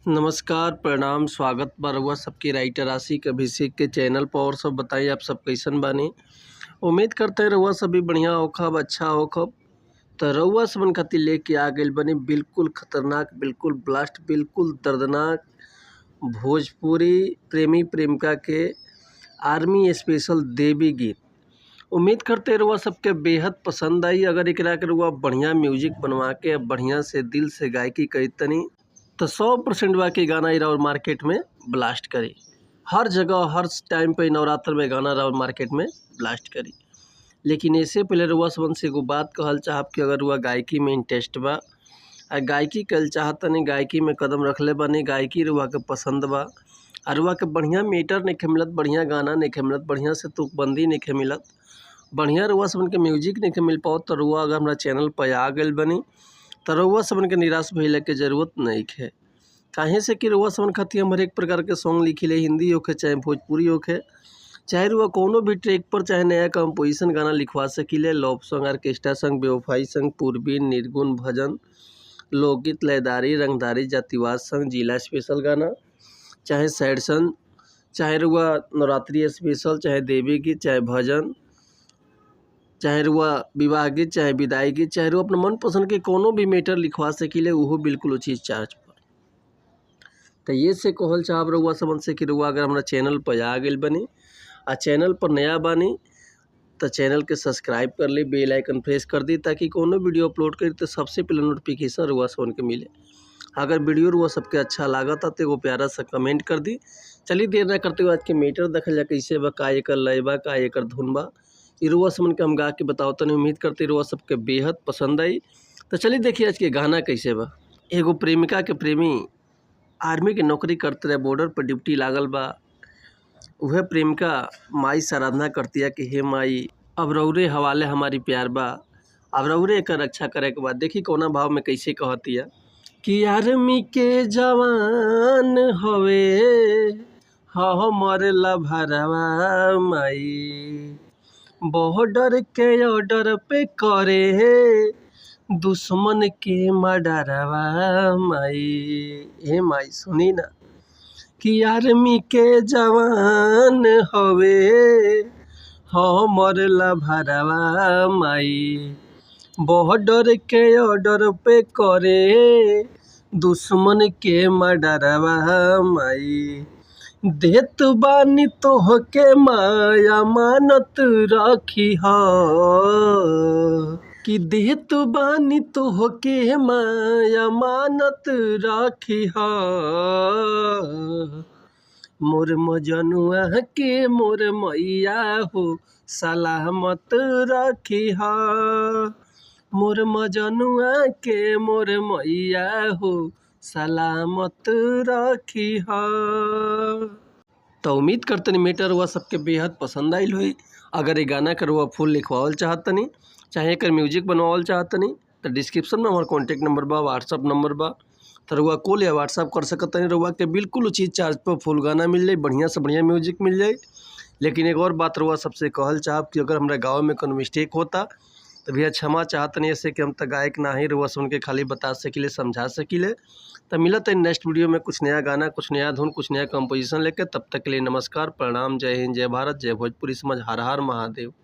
नमस्कार, प्रणाम, स्वागत बा रउआ सबके राइटर आशिक अभिषेक के चैनल पर। और सब बताइए आप सब कैसन बानी। उम्मीद करते रउआ सभी बढ़िया होखब, अच्छा होखब। तो रउआ सबन खातिर लेके आ गइल बानी बिल्कुल खतरनाक, बिल्कुल ब्लास्ट, बिल्कुल दर्दनाक भोजपुरी प्रेमी प्रेमिका के आर्मी स्पेशल देवी गीत। उम्मीद करते रउआ सबके बेहद पसंद आई। अगर एकरा के रउआ बढ़िया म्यूजिक बनवा के बढ़िया से दिल से गायकी करी तनी तो 100% वाकई गाना ही और मार्केट में ब्लास्ट करी। हर जगह हर टाइम पे नवरात्र में गाना और मार्केट में ब्लास्ट करी। लेकिन इससे पहले रुआ सबन से एगो बात कहल चाहब कि अगर रुआ गायकी में इंटरेस्ट बा, गायकी कल चाहतनी, गायकी में कदम रखले बानी, गायकी रुआ के पसंद बा, रुआ के बढ़िया मीटर नहीं मिलत, बढ़िया गाना नहीं मिलत, बढ़िया से तुकबंदी नहीं मिलत, बढ़िया रुआ सबन के म्यूजिक नहीं मिल पाओ, तो रुआ अगर हमारा चैनल पर आ गइल बनी तो रउआ सबन के निराश भइले के जरूरत नहीं है। काहे से कि रउआ सबन खातिर हम हर एक प्रकार के सॉन्ग लिखिले, हिंदी होखे चाहे भोजपुरी होखे, चाहे रुआ कोनो भी ट्रैक पर चाहे नया कंपोजिशन गाना लिखवा सकिले। लव सॉन्ग, ऑर्केस्ट्रा सॉन्ग, बेवफाई सॉन्ग, पूर्वी, निर्गुण, भजन, लोकगीत, लयदारी, रंगदारी, जातिवाद सॉन्ग, जिला स्पेशल गाना, चाहे सैड सॉन्ग, चाहे रुआ नवरात्रि स्पेशल, चाहे देवी गीत, चाहे भजन, चाहे रुआ विवाह गीत, चाहे विदाई गीत, चाहे रुआ अपने मन पसंद के कोनो भी मैटर लिखवा सकिले, वो बिल्कुल उचित चार्ज पर। तो ये से कहल चाहब रुआ सबन से कि रुआ अगर हमारा चैनल पर आ गइल बनी, चैनल पर नया बानी तो चैनल के सब्सक्राइब कर ली, बेल आइकन प्रेस कर दी, ताकि कोनो वीडियो अपलोड करी तो सबसे पहले नोटिफिकेशन रुआ सबन के मिले। अगर वीडियो रुआ सबके अच्छा लागता तो एगो प्यारा सा कमेंट कर दी। चलिए देर ना करते हुए आज के मैटर देखल जा कैसे बा, का एकर लय बा, का एकर धुन बा, ई रुआ समन के हम गा के बताओ तनी। उम्मीद करते रुआ सबके बेहद पसंद आई। तो चलिए देखिए आज के गाना कैसे बा। एगो प्रेमिका के प्रेमी आर्मी के नौकरी करते रहे, बॉर्डर पर ड्यूटी लागल बा। वह प्रेमिका माई से आराधना करती है कि हे माई, अब रउरे हवाले हमारी प्यार बा, अब रउरे एकर रक्षा करे के बाद। देखी कौना भाव में कैसे कहती है कि आर्मी के जवान हवे हमर लभरवा माई, बॉर्डर के ऑर्डर पे करे दुश्मन के मर्डरवा माई। हे माई सुनी ना कि आर्मी के जवान हवे हमर लभरवा माई, बॉर्डर के ऑर्डर पे करे दुश्मन के मर्डरवा माई। देत बानी तोहके माया मानत राखी हा, कि देत बानी तोहके माया मानत राखी हा, मोर मजनुआ के मोर मैया हो सलामत राखी हा, मोर मजनुआ के मोर मैया हो सलामत राखी हा। तो उम्मीद करतनी मैटर हुआ सबके बेहद पसंद आइल हुई। अगर ये गाना कर हुआ फुल लिखवावल चाहतनी, चाहे एकर म्यूजिक बनवावल चाहतनी, तो डिस्क्रिप्शन में हमारा कॉन्टैक्ट नंबर बा, व्हाट्सअप नंबर बा, तो रुआ कॉल या व्हाट्सअप कर सकतनी। रुआ के बिल्कुल उचित चार्ज पर फुल गाना मिल जाए, बढ़िया से बढ़िया म्यूजिक मिल जाए। लेकिन एक और बात रुआ सबसे कहल चाहब कि अगर हमारे गाँव में कोनो मिस्टेक होता तो भैया क्षमा चाहतनी, ऐसे कि हम तक गायक ना ही रुआ सुन के खाली बता सकिले, समझा सकिले। तो मिलत है नेक्स्ट वीडियो में कुछ नया गाना, कुछ नया धुन, कुछ नया कंपोजिशन लेके। तब तक के लिए नमस्कार, प्रणाम, जय हिंद, जय भारत, जय भोजपुरी समाज, हर हर महादेव।